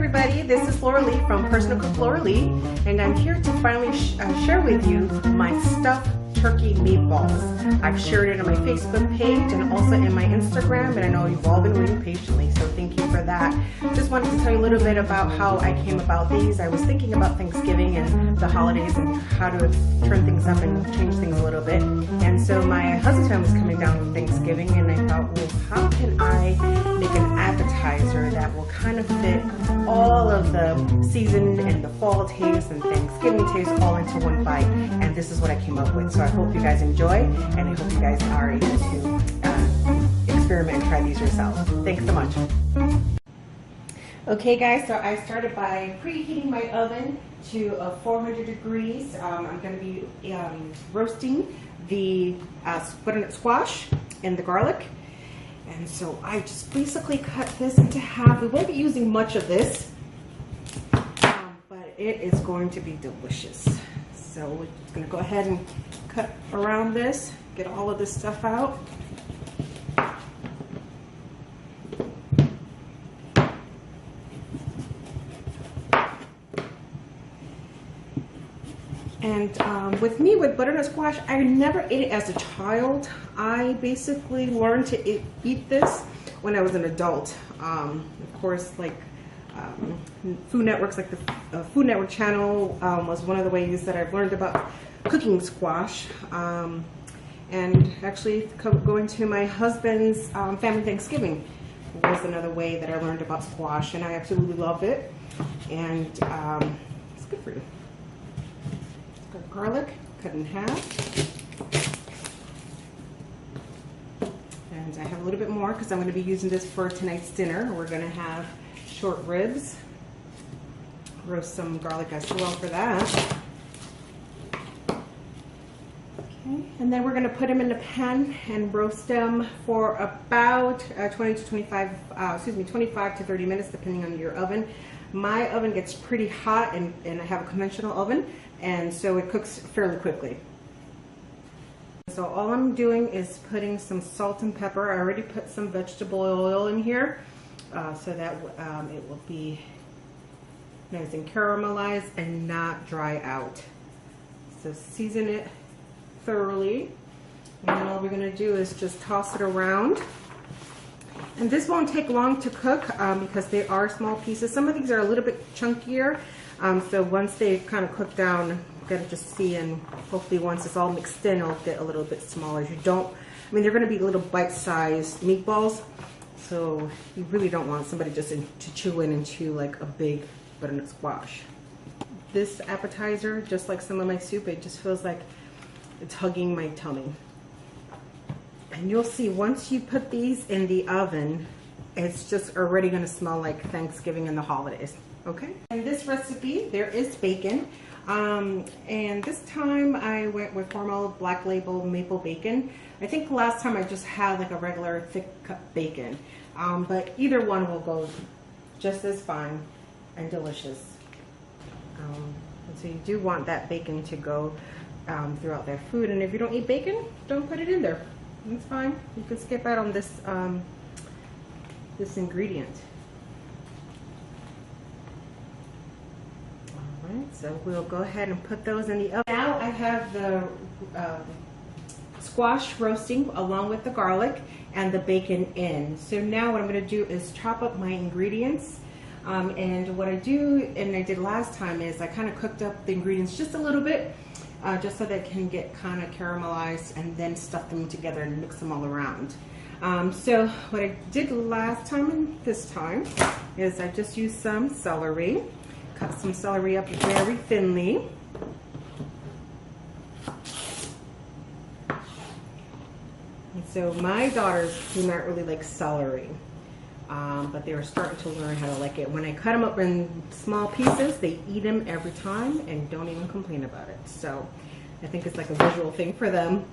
everybody, this is Lauralee from personalcooklauralee, and I'm here to finally share with you my stuffed turkey meatballs. I've shared it on my Facebook page and also in my Instagram, and I know you've all been waiting patiently, so thank you for that. Just wanted to tell you a little bit about how I came about these. I was thinking about Thanksgiving and the holidays and how to turn things up and change things a little bit. And so my husband was coming down for Thanksgiving, and I thought, well, how can I make an appetizer that will kind of fit all of the season and the fall taste and Thanksgiving taste all into one bite? And this is what I came up with. So I hope you guys enjoy, and I hope you guys are able to experiment and try these yourselves. Thanks so much. Okay guys, so I started by preheating my oven to 400 degrees. I'm going to be roasting the butternut squash and the garlic. And so I just basically cut this into half. We won't be using much of this, but it is going to be delicious. So we're just going to go ahead and cut around this, get all of this stuff out. And with me, with butternut squash, I never ate it as a child. I basically learned to eat this when I was an adult. Of course, like food networks, like the Food Network channel was one of the ways that I've learned about cooking squash. And actually going to my husband's family Thanksgiving was another way that I learned about squash, and I absolutely love it. And it's good for you. Got garlic cut in half. And I have a little bit more because I'm going to be using this for tonight's dinner. We're going to have short ribs. Roast some garlic as well for that. Okay, and then we're going to put them in the pan and roast them for about 25 to 30 minutes, depending on your oven. My oven gets pretty hot, and I have a conventional oven, and so it cooks fairly quickly. So all I'm doing is putting some salt and pepper. I already put some vegetable oil in here so that it will be nice and caramelized and not dry out. So season it thoroughly, and then all we're going to do is just toss it around. And this won't take long to cook because they are small pieces. Some of these are a little bit chunkier, so once they kind of cook down, you're going to just see, and hopefully once it's all mixed in, it'll get a little bit smaller. You don't, I mean, they're going to be little bite-sized meatballs, so you really don't want somebody just to chew into like a big butternut squash. This appetizer, just like some of my soup, it just feels like it's hugging my tummy. And you'll see once you put these in the oven, it's just already going to smell like Thanksgiving and the holidays. Okay? In this recipe, there is bacon. And this time I went with Hormel Black Label Maple Bacon. I think last time I just had like a regular thick cut bacon. But either one will go just as fine and delicious. And so you do want that bacon to go throughout their food. And if you don't eat bacon, don't put it in there. It's fine. You can skip out on this this ingredient. All right, so we'll go ahead and put those in the oven. Now I have the squash roasting along with the garlic and the bacon in. So now what I'm going to do is chop up my ingredients. And what I do, and I did last time, is I kind of cooked up the ingredients just a little bit. Just so they can get kind of caramelized, and then stuff them together and mix them all around. So what I did last time and this time is I just used some celery, cut some celery up very thinly. And so my daughters do not really like celery, but they were starting to learn how to like it. When I cut them up in small pieces, they eat them every time and don't even complain about it. So I think it's like a visual thing for them.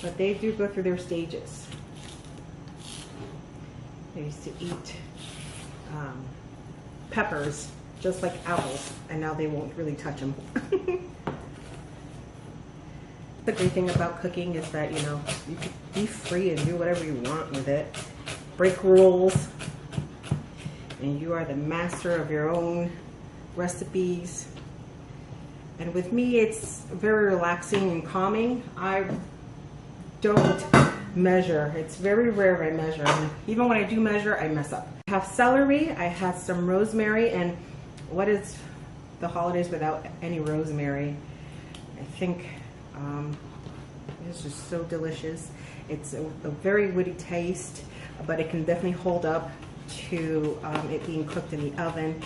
But they do go through their stages. They used to eat peppers just like apples, and now they won't really touch them. The great thing about cooking is that, you know, you can be free and do whatever you want with it. Break rules. and you are the master of your own recipes. And with me, it's very relaxing and calming. I don't measure. It's very rare I measure. And even when I do measure, I mess up. I have celery, I have some rosemary, and what is the holidays without any rosemary? I think it's just so delicious. It's a very woody taste, but it can definitely hold up to it being cooked in the oven,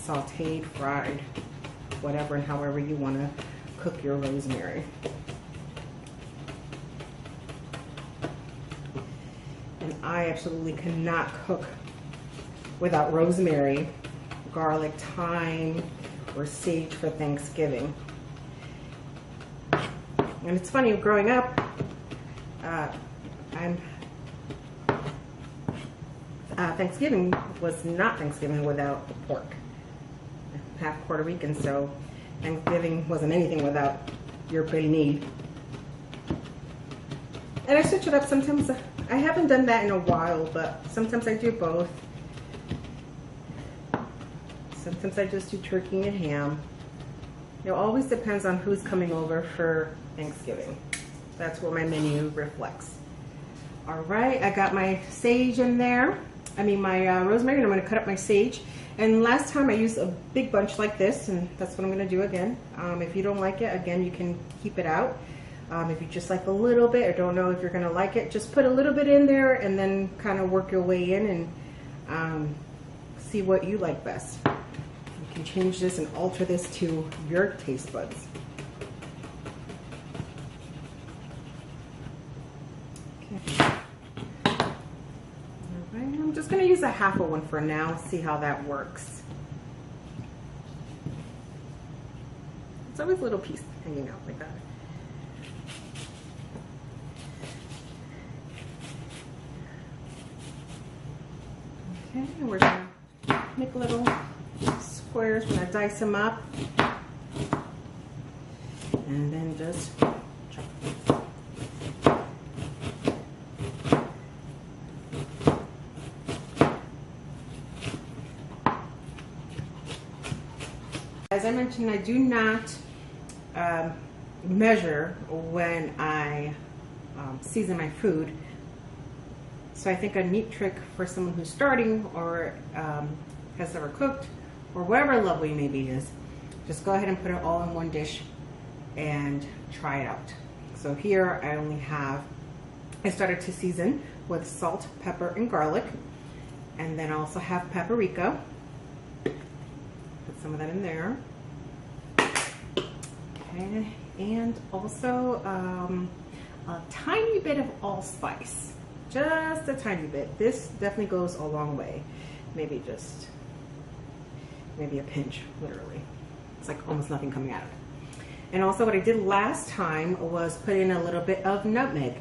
sauteed, fried, whatever and however you want to cook your rosemary. And I absolutely cannot cook without rosemary, garlic, thyme, or sage for Thanksgiving. And it's funny, growing up, Thanksgiving was not Thanksgiving without the pork. I'm half Puerto Rican, so Thanksgiving wasn't anything without your pernil. And I switch it up sometimes. I haven't done that in a while, but sometimes I do both. Sometimes I just do turkey and ham. It always depends on who's coming over for Thanksgiving. That's what my menu reflects. All right, I got my sage in there. I mean my rosemary, and I'm going to cut up my sage. And last time I used a big bunch like this, and that's what I'm going to do again. If you don't like it, again, you can keep it out. If you just like a little bit or don't know if you're going to like it, just put a little bit in there and then kind of work your way in and see what you like best. You can change this and alter this to your taste buds. Okay. All right, I'm just going to use a half of one for now, see how that works. It's always a little piece hanging out like that. Okay, we're going to make little squares. We're going to dice them up and then just chop them. As I mentioned, I do not measure when I season my food. So I think a neat trick for someone who's starting or has never cooked or whatever level you maybe is, just go ahead and put it all in one dish and try it out. So here I started to season with salt, pepper, and garlic. And then I also have paprika. Put some of that in there. Okay, and also a tiny bit of allspice. Just a tiny bit. This definitely goes a long way. Maybe a pinch, literally. It's like almost nothing coming out of it. And also what I did last time was put in a little bit of nutmeg.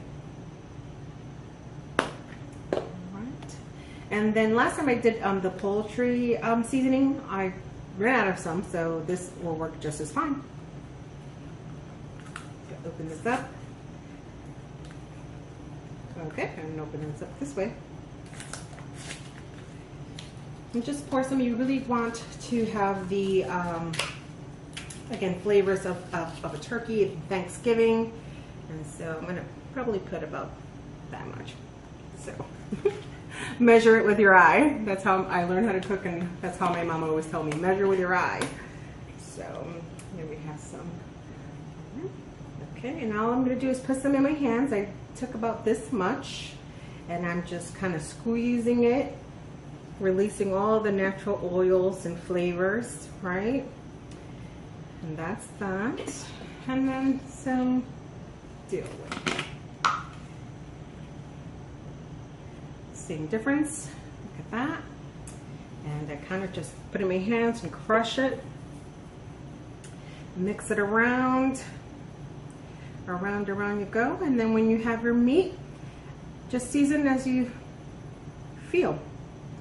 All right. And then last time I did the poultry seasoning, I ran out of some, so this will work just as fine. Open this up. Okay, I'm gonna open this up this way. And just pour some. You really want to have the, again, flavors of a turkey and Thanksgiving. And so I'm gonna probably put about that much. So measure it with your eye. That's how I learned how to cook, and that's how my mom always told me, measure with your eye. So here we have some. Okay, and all I'm gonna do is put some in my hands. I took about this much, and I'm just kind of squeezing it, releasing all the natural oils and flavors, right? And that's that. And then some dill. Same difference. Look at that. And I kind of just put it in my hands and crush it. Mix it around. Around you go, and then when you have your meat, just season as you feel.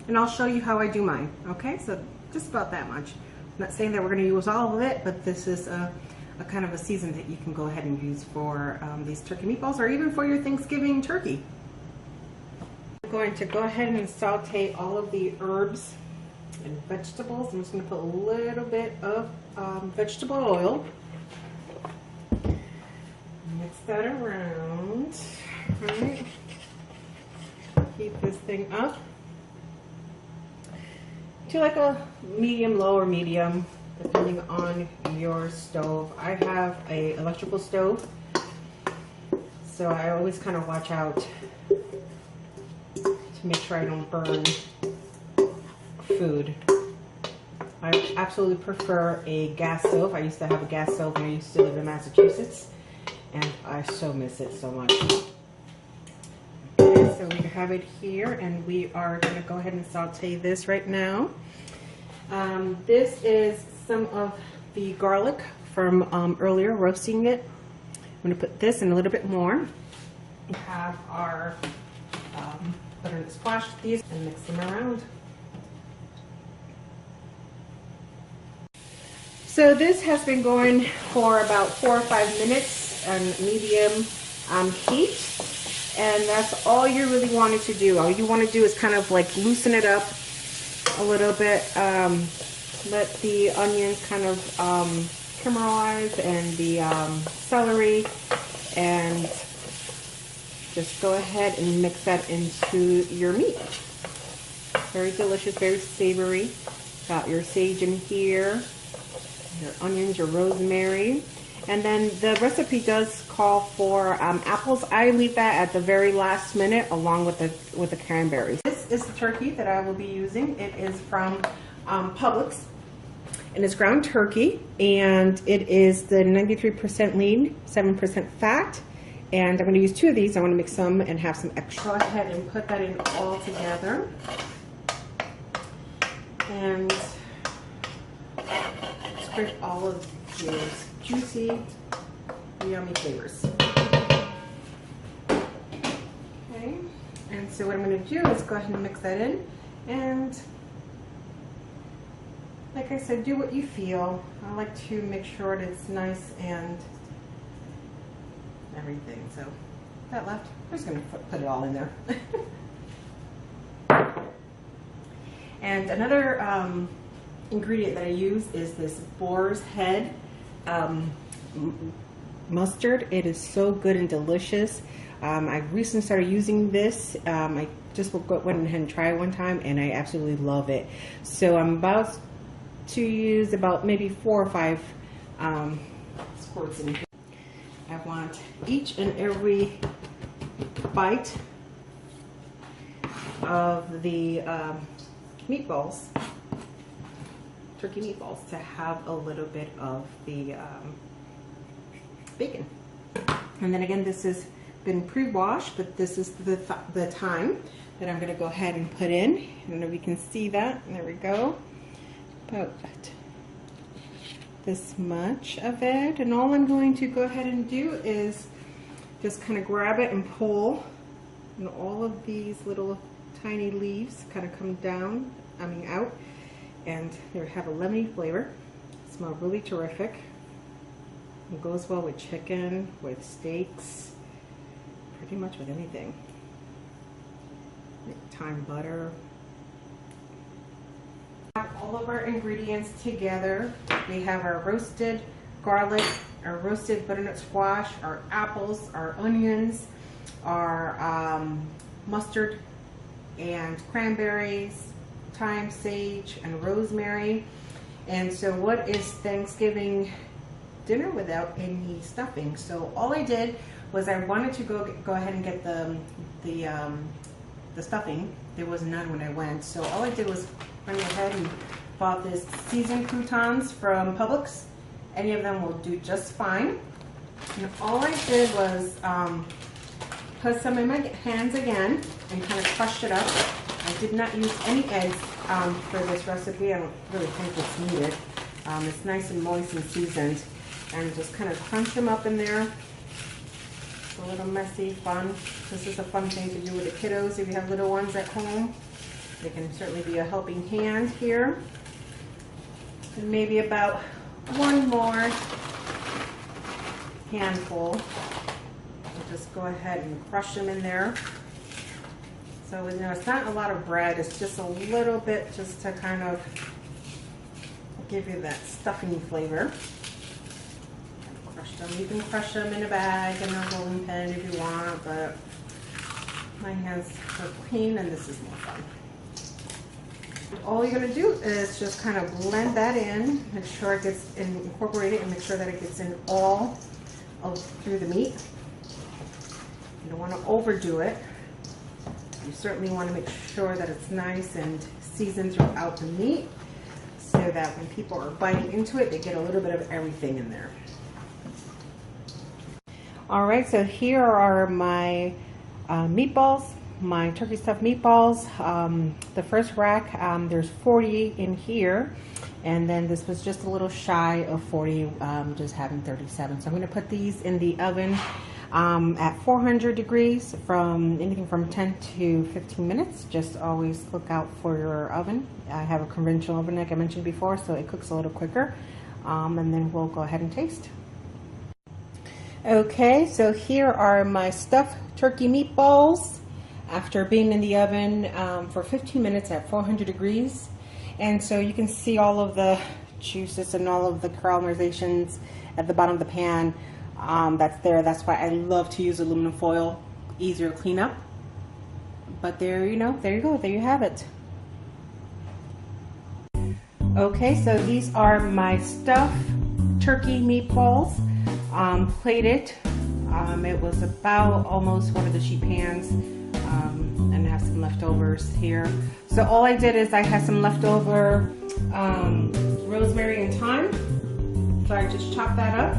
And I'll show you how I do mine. Okay, so just about that much. I'm not saying that we're going to use all of it, but this is a kind of a season that you can go ahead and use for these turkey meatballs, or even for your Thanksgiving turkey. I'm going to go ahead and saute all of the herbs and vegetables. I'm just going to put a little bit of vegetable oil. Mix that around. All right. Heat this thing up to like a medium, low, or medium, depending on your stove. I have a electrical stove, so I always kind of watch out to make sure I don't burn food. I absolutely prefer a gas stove. I used to have a gas stove when I used to live in Massachusetts, and I so miss it so much. Okay, so we have it here, and we are going to go ahead and saute this right now. This is some of the garlic from earlier, roasting it. I'm going to put this in a little bit more. We have our butternut squash, these, and mix them around. So this has been going for about 4 or 5 minutes on medium heat, and that's all you really wanted to do. All you want to do is kind of like loosen it up a little bit, let the onions kind of caramelize, and the celery, and just go ahead and mix that into your meat. Very delicious, very savory. Got your sage in here, your onions, your rosemary, and then the recipe does call for apples. I leave that at the very last minute along with the cranberries. This is the turkey that I will be using. It is from Publix, and it's ground turkey, and it is the 93% lean, 7% fat, and I'm going to use 2 of these. I want to mix some and have some extra. Go ahead and put that in all together, and scrape all of these juicy, yummy flavors. Okay, and so what I'm going to do is go ahead and mix that in, and like I said, do what you feel. I like to make sure that it's nice and everything. So that left, I'm just going to put it all in there. And another ingredient that I use is this boar's head mustard. It is so good and delicious. I recently started using this. I just went ahead and tried it one time, and I absolutely love it. So I'm about to use about maybe 4 or 5 squirts in here. I want each and every bite of the meatballs, turkey meatballs, to have a little bit of the bacon. And then again, this has been pre-washed, but this is the thyme that I'm going to go ahead and put in. I don't know if you can see that. There we go. About this much of it, and all I'm going to go ahead and do is just kind of grab it and pull, and all of these little tiny leaves kind of come down, out, and they have a lemony flavor. Smell really terrific. It goes well with chicken, with steaks, pretty much with anything. Thyme butter. All of our ingredients together. We have our roasted garlic, our roasted butternut squash, our apples, our onions, our mustard and cranberries, thyme, sage, and rosemary. And so what is Thanksgiving dinner without any stuffing? So all I did was I wanted to go ahead and get the stuffing. There was none when I went, so all I did was went ahead and bought this seasoned croutons from Publix. Any of them will do just fine. And all I did was put some in my hands again and kind of crushed it up. I did not use any eggs for this recipe. I don't really think it's needed. It's nice and moist and seasoned, and just kind of crunch them up in there. It's a little messy, fun. This is a fun thing to do with the kiddos if you have little ones at home. They can certainly be a helping hand here. And maybe about one more handful. I'll just go ahead and crush them in there. So, you know, it's not a lot of bread, it's just a little bit just to kind of give you that stuffing flavor. Crush them. You can crush them in a bag and a rolling pin if you want, but my hands are clean and this is more fun. All you're going to do is just kind of blend that in, make sure it gets incorporated, and make sure that it gets in all through the meat. You don't want to overdo it. You certainly want to make sure that it's nice and seasoned throughout the meat so that when people are biting into it, they get a little bit of everything in there. All right, so here are my meatballs, my turkey stuffed meatballs. The first rack, there's 40 in here, and then this was just a little shy of 40, just having 37. So I'm going to put these in the oven at 400 degrees from anything from 10 to 15 minutes. Just always look out for your oven. I have a conventional oven like I mentioned before, so it cooks a little quicker. And then we'll go ahead and taste. Okay, so here are my stuffed turkey meatballs after being in the oven for 15 minutes at 400 degrees. And so you can see all of the juices and all of the caramelizations at the bottom of the pan. That's there. That's why I love to use aluminum foil. Easier to clean up. But there you go. There you have it. Okay, so these are my stuffed turkey meatballs, plated. It was about almost one of the sheet pans, and I have some leftovers here. So all I did is I had some leftover rosemary and thyme, so I just chopped that up.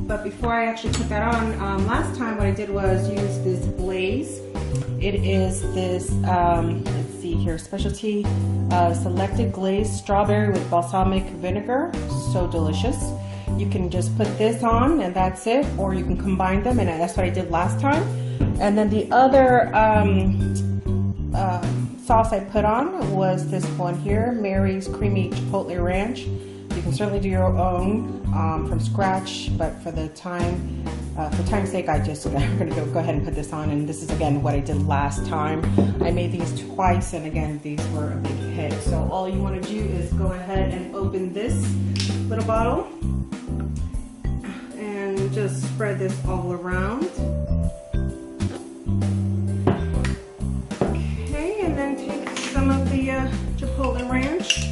But before I actually put that on, last time what I did was use this glaze. It is this, let's see here, specialty selected glazed strawberry with balsamic vinegar. So delicious. You can just put this on and that's it, or you can combine them, and that's what I did last time. And then the other sauce I put on was this one here, Mary's Creamy Chipotle Ranch. You can certainly do your own from scratch, but for time's sake, I'm going to go ahead and put this on. And this is again what I did last time. I made these twice, and again these were a big hit. So all you want to do is go ahead and open this little bottle and just spread this all around. Okay, and then take some of the Chipotle Ranch.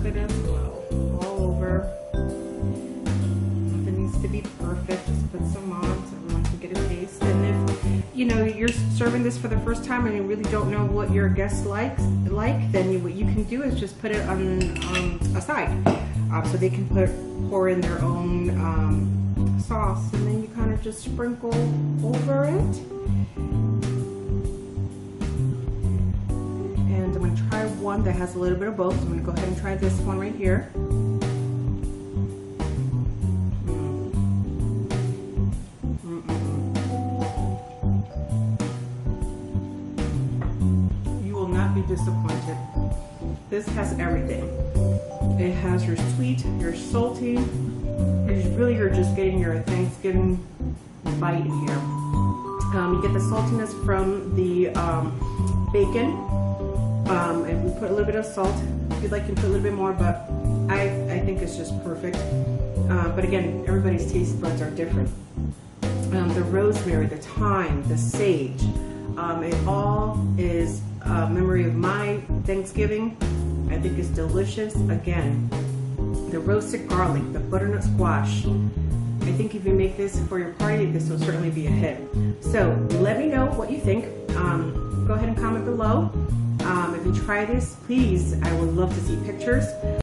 It as well, all over. Nothing needs to be perfect, just put some on so everyone can get a taste. And if you know you're serving this for the first time and you really don't know what your guests like, then what you can do is just put it on a side, so they can pour in their own sauce, and then you kind of just sprinkle over it. I'm going to try one that has a little bit of both. So I'm going to go ahead and try this one right here. You will not be disappointed. This has everything. It has your sweet, your salty. You're just getting your Thanksgiving bite in here. You get the saltiness from the bacon. And we put a little bit of salt. If you'd like, you can put a little bit more, but I think it's just perfect. But again, everybody's taste buds are different. The rosemary, the thyme, the sage, it all is a memory of my Thanksgiving. I think it's delicious. Again, the roasted garlic, the butternut squash. I think if you make this for your party, this will certainly be a hit. So let me know what you think. Go ahead and comment below. If you try this, please, I would love to see pictures.